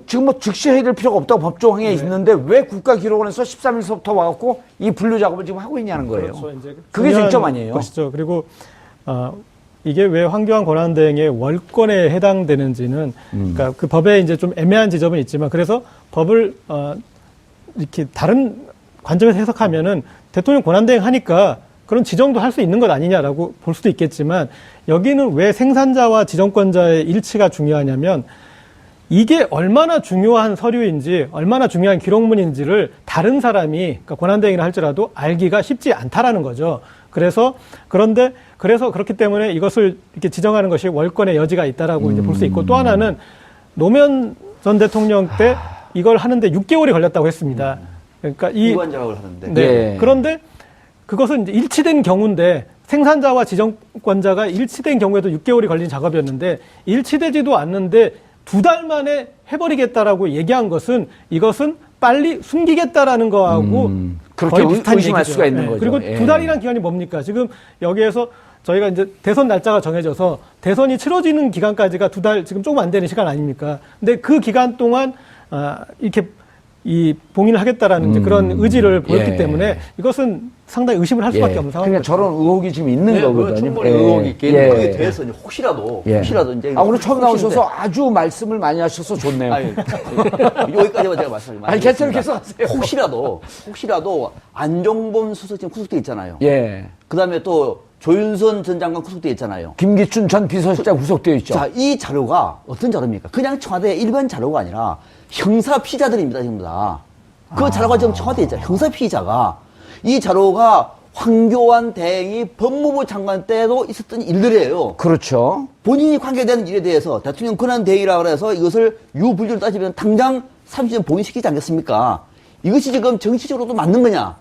지금 뭐 즉시 해야 될 필요가 없다고 법조항에 있는데 왜 국가기록원에서 13일서부터 와갖고 이 분류 작업을 지금 하고 있냐는 거예요. 그렇죠. 이제 그게 쟁점 아니에요. 것이죠. 그리고 이게 왜 황교안 권한대행의 월권에 해당되는지는 그러니까 그 법에 이제 좀 애매한 지점은 있지만 그래서 법을 이렇게 다른 관점에서 해석하면은 대통령 권한대행 하니까 그런 지정도 할 수 있는 것 아니냐라고 볼 수도 있겠지만 여기는 왜 생산자와 지정권자의 일치가 중요하냐면 이게 얼마나 중요한 서류인지 얼마나 중요한 기록문인지를 다른 사람이 그러니까 권한대행이라 할지라도 알기가 쉽지 않다라는 거죠. 그래서 그렇기 때문에 이것을 이렇게 지정하는 것이 월권의 여지가 있다라고 이제 볼 수 있고 또 하나는 노무현 전 대통령 때 이걸 하는데 6개월이 걸렸다고 했습니다. 그러니까 이관 작업을 하는데. 네. 그런데 그것은 이제 일치된 경우인데 생산자와 지정권자가 일치된 경우에도 6개월이 걸린 작업이었는데 일치되지도 않는데 2달 만에 해버리겠다라고 얘기한 것은 이것은 빨리 숨기겠다라는 거하고 그렇게 거의 비슷한 의심할 얘기죠. 수가 있는 네. 거죠. 그리고 예. 2달이란 기간이 뭡니까? 지금 여기에서 저희가 이제 대선 날짜가 정해져서 대선이 치러지는 기간까지가 2달 지금 조금 안 되는 시간 아닙니까? 근데 그 기간 동안 이렇게 이 봉인을 하겠다라는 이제 그런 의지를 보였기 예. 때문에 이것은 상당히 의심을 할 수밖에 없는 상황입니다. 그러니까 저런 의혹이 지금 있는 거거든요. 충분히 의혹이 있겠는 예. 거에 대해서 이제 혹시라도 이제 오늘 처음 나오셔서 아주 말씀을 많이 하셔서 좋네요. 여기까지만 제가 말씀드리면 아니, 괜찮아요. 계속 하세요. 혹시라도 안종범 수석 지금 구속돼 있잖아요. 예. 그다음에 또 조윤선 전 장관 구속돼 있잖아요. 김기춘 전 비서실장 구속되어 있죠. 자, 이 자료가 어떤 자료입니까? 그냥 청와대 일반 자료가 아니라 형사 피의자들입니다, 전부 다. 그 자료가 지금 청와대에 있잖아요. 형사 피의자가. 이 자료가 황교안 대행이 법무부 장관 때도 있었던 일들이에요. 그렇죠. 본인이 관계되는 일에 대해서 대통령 권한 대행이라고 해서 이것을 유불리로 따지면 당장 30년 봉인시키지 않겠습니까? 이것이 지금 정치적으로도 맞는 거냐?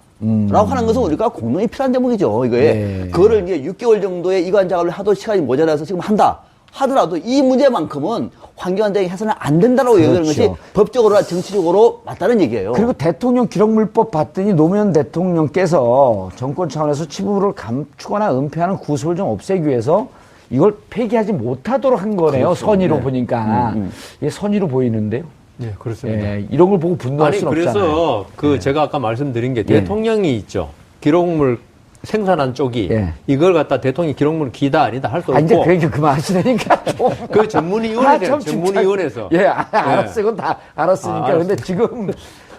라고 하는 것은 우리가 공론이 필요한 대목이죠, 이거에. 네. 그거를 이제 6개월 정도의 이관 작업을 하도 시간이 모자라서 지금 한다. 하더라도 이 문제만큼은 황교안 대행이 해서는 안 된다라고 얘기하는 것이 법적으로나 정치적으로 맞다는 얘기예요. 그리고 대통령 기록물법 봤더니 노무현 대통령께서 정권 차원에서 치부를 감추거나 은폐하는 구설을 좀 없애기 위해서 이걸 폐기하지 못하도록 한 거네요. 그렇죠. 선의로 네. 보니까. 이게 선의로 보이는데요. 네, 그렇습니다. 예, 이런 걸 보고 분노할 아니, 수는 그래서 없잖아요. 제가 아까 말씀드린 게 예. 대통령이 있죠. 기록물 생산한 쪽이 예. 이걸 갖다 대통령이 기록물 기다 아니다 할 수 없고. 이제 그 얘기 그만하시라니까. 그 전문위원회죠. 전문위원회에서. 예, 알았어요. 이건 다 알았으니까. 근데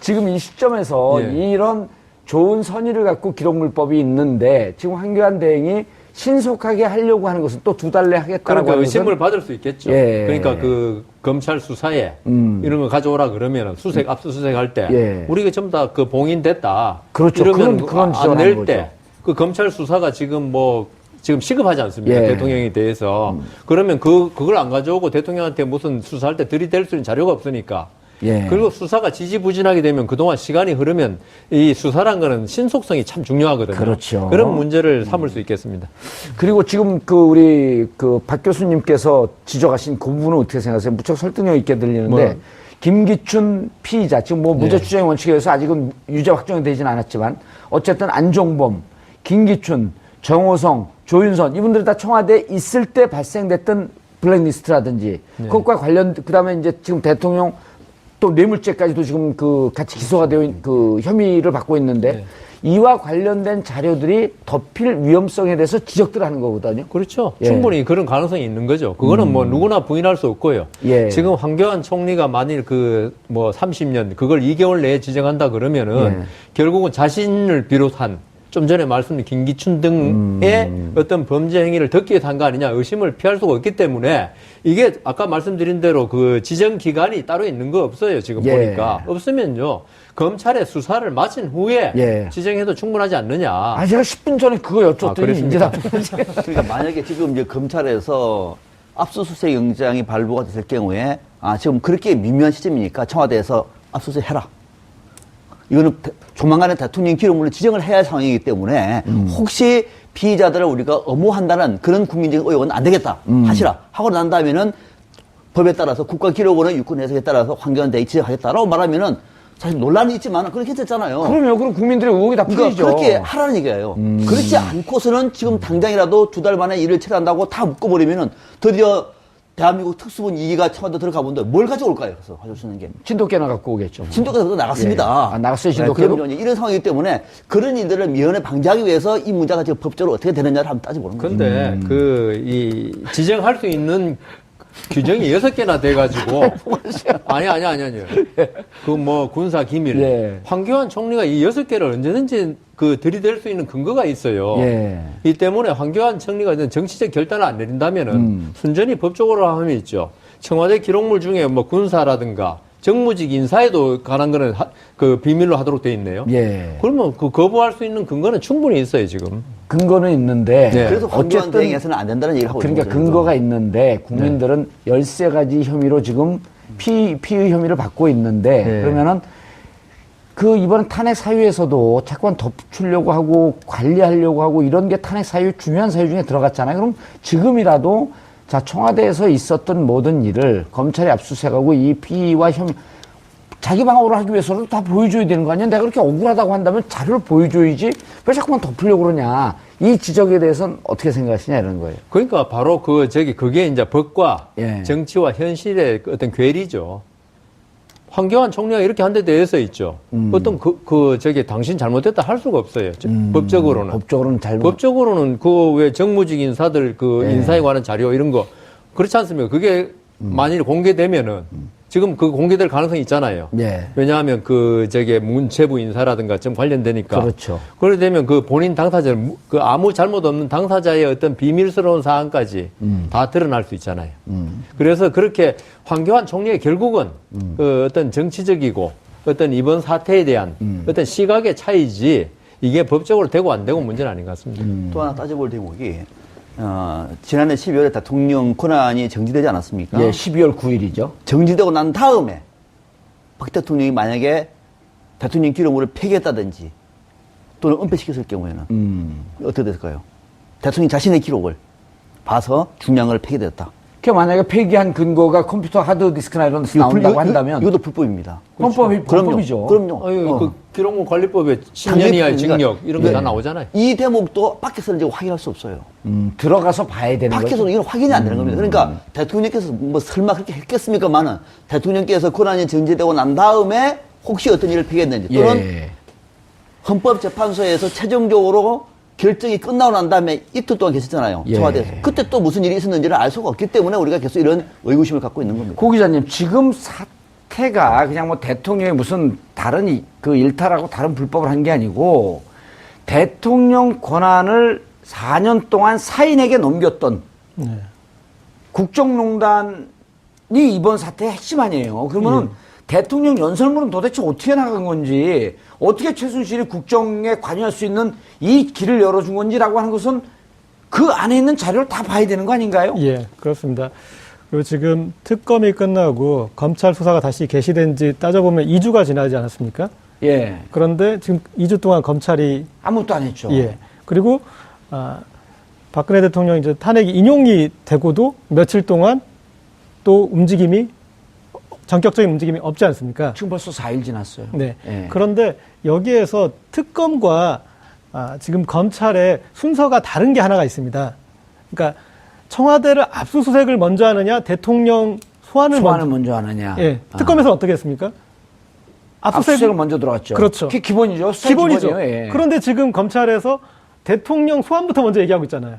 지금 이 시점에서 예. 이런 좋은 선의를 갖고 기록물법이 있는데 지금 황교안 대행이 신속하게 하려고 하는 것은 또 2달 내에 하겠다라고 그러니까 하는 의심을 받을 수 있겠죠. 예. 그러니까 그 검찰 수사에 이런 거 가져오라 그러면 압수수색할 때 예. 우리가 전부 다 그 봉인됐다. 그렇죠. 이러면 그런 지적을 안 낼 하는 때 거죠. 그 검찰 수사가 지금 시급하지 않습니까? 예. 대통령에 대해서. 그러면 그걸 안 가져오고 대통령한테 무슨 수사할 때 들이댈 수 있는 자료가 없으니까. 예. 그리고 수사가 지지부진하게 되면 그동안 시간이 흐르면 이 수사란 거는 신속성이 참 중요하거든요. 그렇죠. 그런 문제를 삼을 수 있겠습니다. 그리고 지금 우리 박 교수님께서 지적하신 그 부분은 어떻게 생각하세요? 무척 설득력 있게 들리는데 김기춘 피의자 지금 무죄 추정 원칙에 의해서 아직은 유죄 확정이 되지는 않았지만 어쨌든 안종범, 김기춘, 정호성, 조윤선 이분들이 다 청와대에 있을 때 발생됐던 블랙리스트라든지 그것과 관련 그다음에 이제 지금 대통령 또 뇌물죄까지도 지금 같이 기소가 되어 있는 혐의를 받고 있는데 이와 관련된 자료들이 덮일 위험성에 대해서 지적들 하는 거거든요. 그렇죠. 예. 충분히 그런 가능성이 있는 거죠. 그거는 누구나 부인할 수 없고요. 예. 지금 황교안 총리가 만일 30년 그걸 2개월 내에 지정한다 그러면은 결국은 자신을 비롯한 좀 전에 말씀드린 김기춘 등의 어떤 범죄 행위를 덮기 위해서 한 거 아니냐 의심을 피할 수가 없기 때문에 이게 아까 말씀드린 대로 그 지정 기간이 따로 있는 거 없어요. 지금 보니까. 없으면요. 검찰의 수사를 마친 후에 지정해도 충분하지 않느냐. 제가 10분 전에 그거 여쭸더니 이제 다 그러니까 만약에 지금 이제 검찰에서 압수수색 영장이 발부가 됐을 경우에 지금 그렇게 미묘한 시점이니까 청와대에서 압수수색 해라. 이거는 조만간에 대통령 기록물로 지정을 해야 할 상황이기 때문에 혹시 피의자들을 우리가 엄호한다는 그런 국민적인 의혹은 안 되겠다. 하시라. 하고 난 다음에는 법에 따라서 국가기록원의 유권 해석에 따라서 황교안 대행이 지정하겠다라고 말하면은 사실 논란이 있지만 그렇게 됐잖아요. 그럼요. 그럼 국민들의 의혹이 다 풀리죠. 그러니까 그렇게 하라는 얘기예요. 그렇지 않고서는 지금 당장이라도 2달 만에 일을 처리한다고 다 묶어버리면은 드디어 대한민국 특수본 2기가 청와대 들어가 본데 뭘 가져올까요? 그래서 가져올 수 있는 게. 진돗개나 갖고 오겠죠. 진돗개도 나갔습니다. 예. 아, 나갔어요, 진돗개도? 그럼요. 이런 상황이기 때문에 그런 일들을 미연에 방지하기 위해서 이 문제가 지금 법적으로 어떻게 되느냐를 한번 따져보는 거죠. 근데 이 지정할 수 있는 규정이 6개나 돼가지고. 아니. 그 뭐 군사 기밀. 예. 황교안 총리가 이 6개를 언제든지 그 들이댈 수 있는 근거가 있어요. 예. 이 때문에 황교안 총리가 이제 정치적 결단을 안 내린다면은 순전히 법적으로 함이 있죠. 청와대 기록물 중에 뭐 군사라든가 정무직 인사에도 관한 거는 그 비밀로 하도록 돼 있네요. 예. 그러면 그 거부할 수 있는 근거는 충분히 있어요, 지금. 근거는 있는데 네. 그래서 황교안 대행에서는 안 된다는 얘기를 하고 그러니까 있는 거죠. 근거가 있는데 국민들은 13가지 혐의로 지금 피의 혐의를 받고 있는데 네. 그러면은 그 이번 탄핵 사유에서도 자꾸만 덮으려고 하고 관리하려고 하고 이런 게 탄핵 사유 중요한 사유 중에 들어갔잖아요. 그럼 지금이라도 자 청와대에서 있었던 모든 일을 검찰이 압수수색하고 이 피의와 혐의 자기 방어를 하기 위해서는 다 보여줘야 되는 거 아니야? 내가 그렇게 억울하다고 한다면 자료를 보여줘야지 왜 자꾸만 덮으려고 그러냐? 이 지적에 대해서는 어떻게 생각하시냐 이런 거예요. 그러니까 바로 그게 이제 법과 예. 정치와 현실의 그 어떤 괴리죠. 황교안 총리가 이렇게 한 데 대해서 있죠. 어떤 당신 잘못됐다 할 수가 없어요. 법적으로는. 법적으로는 법적으로는 그 왜 정무직 인사들 그 예. 인사에 관한 자료 이런 거 그렇지 않습니까? 그게 만일 공개되면은 지금 그 공개될 가능성이 있잖아요. 예. 왜냐하면 문체부 인사라든가 좀 관련되니까. 그렇죠. 그렇게 되면 그 본인 당사자, 그 아무 잘못 없는 당사자의 어떤 비밀스러운 사항까지 다 드러날 수 있잖아요. 그래서 그렇게 황교안 총리의 결국은 그 어떤 정치적이고 어떤 이번 사태에 대한 어떤 시각의 차이지 이게 법적으로 되고 안 되고 문제는 아닌 것 같습니다. 또 하나 따져볼 대목이 지난해 12월에 대통령 권한이 정지되지 않았습니까? 예, 12월 9일이죠. 정지되고 난 다음에 박 대통령이 만약에 대통령 기록물을 폐기했다든지 또는 은폐시켰을 경우에는 어떻게 될까요? 대통령 자신의 기록을 봐서 중량을 폐기됐다. 그 만약에 폐기한 근거가 컴퓨터 하드디스크나 이런 데서 나온다고 한다면 이것도 불법입니다. 범법이죠. 그럼요. 그 기록물 관리법에 10년 이하의 징역 이런 거 다 나오잖아요. 이 대목도 밖에서는 지금 확인할 수 없어요. 들어가서 봐야 되는 거죠. 밖에서는 이건 확인이 안 되는 겁니다. 그러니까 대통령께서 뭐 설마 그렇게 했겠습니까만은 대통령께서 권한이 정지되고 난 다음에 혹시 어떤 일을 폐기했는지 또는 예. 헌법재판소에서 최종적으로 결정이 끝나고 난 다음에 이틀 동안 계셨잖아요. 예. 청와대에서. 그때 또 무슨 일이 있었는지를 알 수가 없기 때문에 우리가 계속 이런 의구심을 갖고 있는 겁니다. 고 기자님, 지금 사태가 그냥 뭐 대통령이 무슨 다른 그 일탈하고 다른 불법을 한 게 아니고 대통령 권한을 4년 동안 사인에게 넘겼던 네. 국정농단이 이번 사태의 핵심 아니에요. 그러면 대통령 연설문은 도대체 어떻게 나간 건지, 어떻게 최순실이 국정에 관여할 수 있는 이 길을 열어준 건지라고 하는 것은 그 안에 있는 자료를 다 봐야 되는 거 아닌가요? 예, 그렇습니다. 그리고 지금 특검이 끝나고 검찰 수사가 다시 개시된 지 따져보면 2주가 지나지 않았습니까? 예. 그런데 지금 2주 동안 검찰이 아무것도 안 했죠. 예. 그리고 박근혜 대통령 이제 탄핵이 인용이 되고도 며칠 동안 또 움직임이 전격적인 움직임이 없지 않습니까? 지금 벌써 4일 지났어요. 네. 예. 그런데 여기에서 특검과 지금 검찰의 순서가 다른 게 하나가 있습니다. 그러니까 청와대를 압수수색을 먼저 하느냐, 대통령 소환을 먼저 하느냐. 예. 특검에서는 어떻게 했습니까? 압수수색을 먼저 들어갔죠. 그렇죠. 그게 기본이죠. 기본이죠. 기본이에요. 예. 그런데 지금 검찰에서 대통령 소환부터 먼저 얘기하고 있잖아요.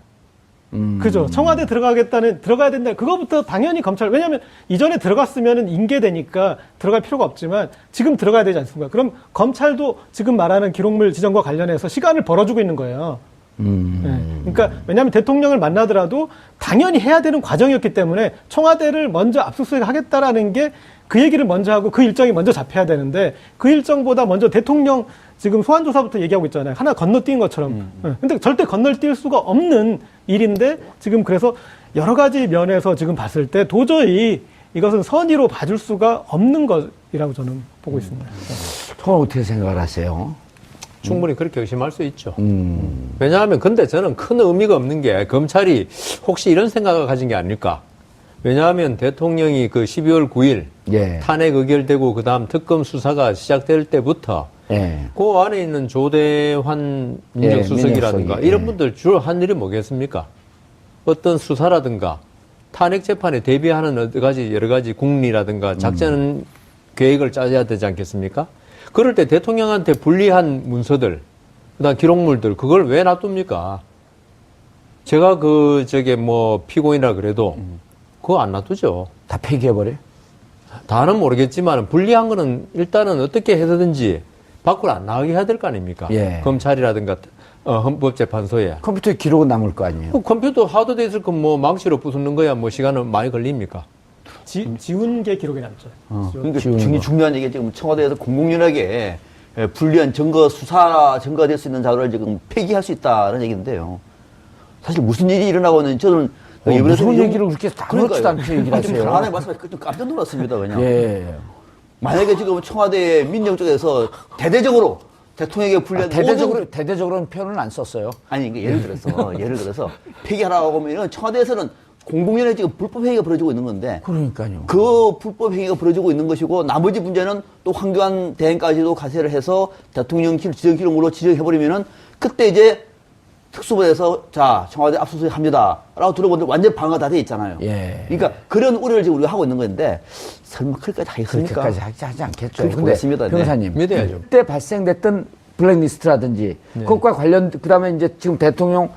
그죠. 청와대 들어가야 된다. 그거부터 당연히 검찰, 왜냐하면 이전에 들어갔으면 인계되니까 들어갈 필요가 없지만 지금 들어가야 되지 않습니까? 그럼 검찰도 지금 말하는 기록물 지정과 관련해서 시간을 벌어주고 있는 거예요. 네. 그러니까 왜냐하면 대통령을 만나더라도 당연히 해야 되는 과정이었기 때문에 청와대를 먼저 압수수색 하겠다라는 게 그 얘기를 먼저 하고 그 일정이 먼저 잡혀야 되는데 그 일정보다 먼저 대통령 지금 소환조사부터 얘기하고 있잖아요. 하나 건너뛴 것처럼. 근데 절대 건너뛸 수가 없는 일인데 지금 그래서 여러 가지 면에서 지금 봤을 때 도저히 이것은 선의로 봐줄 수가 없는 것이라고 저는 보고 있습니다. 그건 어떻게 생각을 하세요? 충분히 그렇게 의심할 수 있죠. 왜냐하면 근데 저는 큰 의미가 없는 게 검찰이 혹시 이런 생각을 가진 게 아닐까. 왜냐하면 대통령이 그 12월 9일 예. 탄핵 의결되고 그다음 특검 수사가 시작될 때부터 예. 그 안에 있는 조대환 민정수석이라든가 민정수석이, 이런 분들 주로 한 일이 뭐겠습니까? 어떤 수사라든가 탄핵 재판에 대비하는 여러 가지 국리라든가 작전 계획을 짜야 되지 않겠습니까? 그럴 때 대통령한테 불리한 문서들, 그다음 기록물들 그걸 왜 놔둡니까? 제가 피고인이라 그래도 그거 안 놔두죠. 다 폐기해버려? 다는 모르겠지만 불리한 거는 일단은 어떻게 해서든지 밖으로 안 나가게 해야 될 거 아닙니까? 예. 검찰이라든가 헌법재판소에. 컴퓨터에 기록은 남을 거 아니에요? 컴퓨터 하드돼 있을 건 뭐 망치로 부수는 거야 뭐 시간은 많이 걸립니까? 지운 게 기록에 남죠. 그러니까 지우는 거. 중요한 얘기 지금 청와대에서 공공연하게 불리한 수사 증거가 될 수 있는 자료를 지금 폐기할 수 있다는 얘기인데요. 사실 무슨 일이 일어나고 있는지 저는 무슨 얘기를 그렇게 아무렇지도 않게 얘기를 하세요? 하나의 말씀하시니까 좀 깜짝 놀랐습니다. 그냥. 예. 만약에 지금 청와대 민정 쪽에서 대대적으로 대통령에게 불리한 대대적으로는 표현을 안 썼어요. 아니 이게 예를 들어서 폐기하라고 하면 청와대에서는 공공연하게 지금 불법 회의가 벌어지고 있는 건데 그러니까요. 그 불법 행위가 벌어지고 있는 것이고 나머지 문제는 또 황교안 대행까지도 가세를 해서 대통령 지정 기록물로 지정해버리면은 그때 이제 특수부에서 자 청와대 압수수색 합니다라고 들어보는데 완전 방어가 다 돼 있잖아요. 예. 그러니까 그런 우려를 지금 우리가 하고 있는 건데 설마 그렇게까지 하겠습니까? 그렇게까지 하지 않겠죠. 그렇게 근데 보겠습니다. 네. 변호사님, 믿어야죠. 그때 발생됐던 블랙리스트라든지 그것과 관련 그다음에 이제 지금 대통령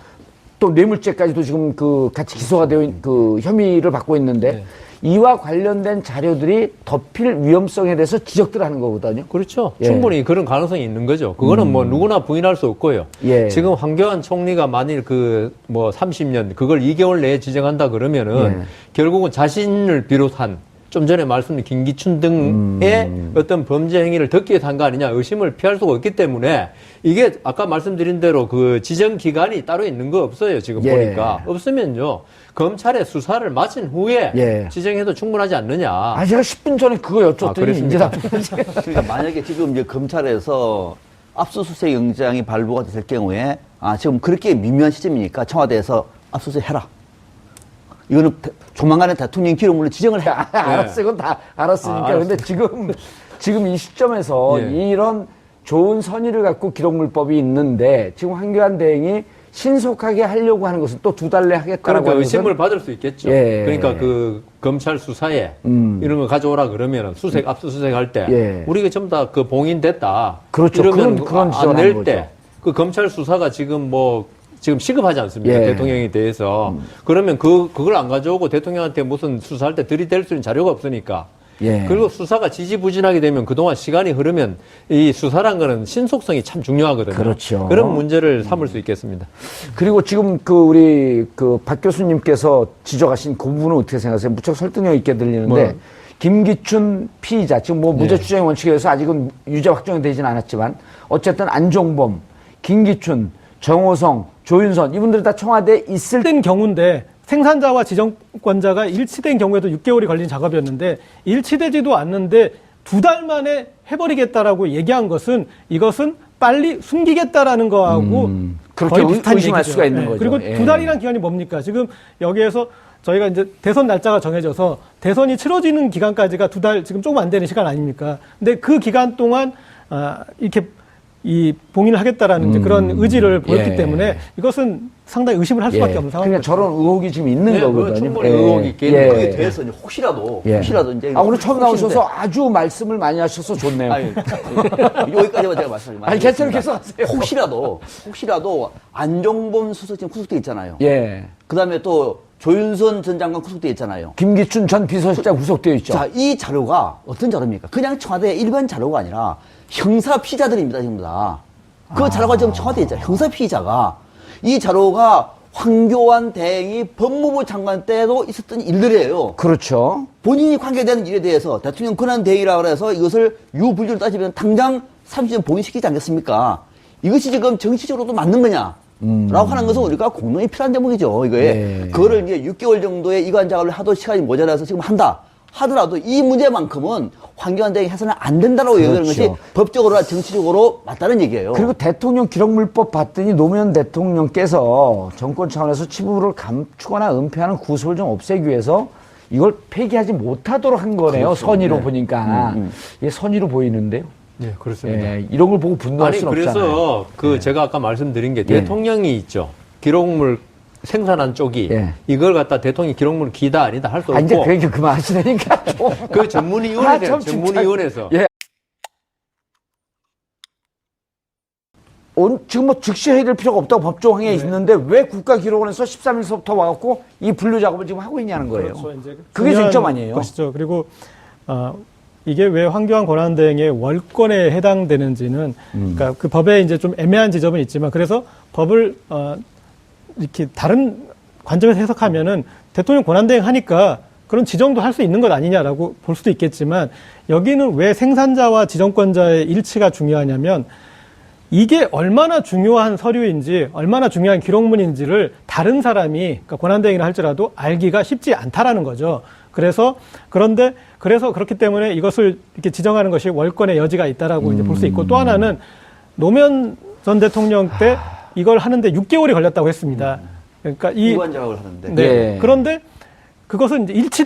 또 뇌물죄까지도 지금 같이 기소가 되어 있는 혐의를 받고 있는데 이와 관련된 자료들이 덮일 위험성에 대해서 지적들 하는 거거든요. 그렇죠. 예. 충분히 그런 가능성이 있는 거죠. 그거는 뭐 누구나 부인할 수 없고요. 예. 지금 황교안 총리가 만일 30년 그걸 2개월 내에 지정한다 그러면은 결국은 자신을 비롯한 좀 전에 말씀드린 김기춘 등의 어떤 범죄 행위를 덮기 위해서 한 거 아니냐 의심을 피할 수가 없기 때문에 이게 아까 말씀드린 대로 그 지정 기간이 따로 있는 거 없어요. 지금 보니까. 없으면요. 검찰의 수사를 마친 후에 지정해도 충분하지 않느냐. 제가 10분 전에 그거 여쭸더니 이제 다 그러니까 만약에 지금 이제 검찰에서 압수수색 영장이 발부가 됐을 경우에 지금 그렇게 미묘한 시점이니까 청와대에서 압수수색 해라. 이거는 조만간에 대통령 기록물로 지정을 해. 알았어, 이건 다 알았으니까. 근데 지금 이 시점에서 이런 좋은 선의를 갖고 기록물법이 있는데 지금 황교안 대행이 신속하게 하려고 하는 것은 또 2달 내에 하겠다라고 그러니까 하는 의심을 것은 받을 수 있겠죠. 그러니까 검찰 수사에 이런 거 가져오라 그러면 압수수색 할 때 우리가 전부 다 봉인됐다. 그렇죠. 이러면 그런 안 낼 때 그 검찰 수사가 지금 시급하지 않습니까? 대통령에 대해서. 그러면 그걸 안 가져오고 대통령한테 무슨 수사할 때 들이댈 수 있는 자료가 없으니까. 그리고 수사가 지지부진하게 되면 그동안 시간이 흐르면 이 수사란 거는 신속성이 참 중요하거든요. 그렇죠. 그런 문제를 삼을 수 있겠습니다. 그리고 지금 우리 박 교수님께서 지적하신 그 부분은 어떻게 생각하세요? 무척 설득력 있게 들리는데 김기춘 피의자, 지금 무죄 추정 원칙에 의해서 아직은 유죄 확정이 되진 않았지만 어쨌든 안종범, 김기춘, 정호성, 조윤선 이분들이 다 청와대에 있을 된 경우인데 생산자와 지정권자가 일치된 경우에도 6개월이 걸린 작업이었는데 일치되지도 않는데 2달 만에 해버리겠다라고 얘기한 것은 이것은 빨리 숨기겠다라는 거하고 그렇게 거의 비슷한 의심할 얘기죠. 수가 있는 거죠. 그리고 2달이라는 기간이 뭡니까? 지금 여기에서 저희가 이제 대선 날짜가 정해져서 대선이 치러지는 기간까지가 2달 지금 조금 안 되는 시간 아닙니까? 근데 그 기간 동안 이렇게 봉인을 하겠다라는 이제 그런 의지를 보였기 때문에 이것은 상당히 의심을 할 수밖에 없는 상황이죠. 그러니까 저런 의혹이 지금 있는 거거든요. 충분히 의혹이 있긴 거기에 대해서 혹시라도 이제 오늘 처음 나오셔서 아주 말씀을 많이 하셔서 좋네요. 여기까지만 제가 말씀드립니다. 괜찮아요. 계속 하세요. 혹시라도 안종범 수석 지금 구속돼 있잖아요. 그다음에 또 조윤선 전 장관 구속돼 있잖아요. 김기춘 전 비서실장 구속되어 있죠. 자, 이 자료가 어떤 자료입니까? 그냥 청와대 일반 자료가 아니라 형사 피의자들입니다, 지금 다. 그 자료가 지금 청와대에 있잖아요. 형사 피의자가. 이 자료가 황교안 대행이 법무부 장관 때도 있었던 일들이에요. 그렇죠. 본인이 관계되는 일에 대해서 대통령 권한 대행이라고 해서 이것을 유불리로 따지면 당장 30년 봉인시키지 않겠습니까? 이것이 지금 정치적으로도 맞는 거냐? 라고 하는 것은 우리가 공론이 필요한 대목이죠, 이거에. 그거를 이제 6개월 정도의 이관 작업을 하도 시간이 모자라서 지금 한다. 하더라도 이 문제만큼은 황교안 대행이 해서는 안 된다라고 얘기하는 것이 법적으로나 정치적으로 맞다는 얘기예요. 그리고 대통령 기록물법 봤더니 노무현 대통령께서 정권 차원에서 치부를 감추거나 은폐하는 구설을 좀 없애기 위해서 이걸 폐기하지 못하도록 한 거네요. 그렇죠. 선의로 보니까. 이게 선의로 보이는데요. 네, 그렇습니다. 이런 걸 보고 분노할 수는 없잖아요. 그래서 제가 아까 말씀드린 게 대통령이 있죠. 기록물 생산한 쪽이 예. 이걸 갖다 대통령 기록물 기다 아니다 할 수 아, 이제 없고 그 얘기 그만하시라니까 좀. 그 전문위원회 참 전문위원회에서 예. 지금 뭐 즉시 해야 될 필요가 없다고 법조항에 있는데 왜 국가기록원에서 13일서부터 와갖고 이 분류 작업을 지금 하고 있냐는 거예요. 그렇죠. 이제 그게 중요한 쟁점 아니에요? 것이죠. 그리고 이게 왜 황교안 권한대행의 월권에 해당되는지는 그러니까 그 법에 이제 좀 애매한 지점은 있지만 그래서 법을 이렇게 다른 관점에서 해석하면은 대통령 권한대행 하니까 그런 지정도 할 수 있는 것 아니냐라고 볼 수도 있겠지만 여기는 왜 생산자와 지정권자의 일치가 중요하냐면 이게 얼마나 중요한 서류인지 얼마나 중요한 기록문인지를 다른 사람이 그러니까 권한대행이라 할지라도 알기가 쉽지 않다라는 거죠. 그래서 그렇기 때문에 이것을 이렇게 지정하는 것이 월권의 여지가 있다라고 이제 볼 수 있고 또 하나는 노무현 전 대통령 때 이걸 하는데 6개월이 걸렸다고 했습니다. 그러니까 이관 작업을 하는데. 네. 예. 그런데 그것은 이제 일치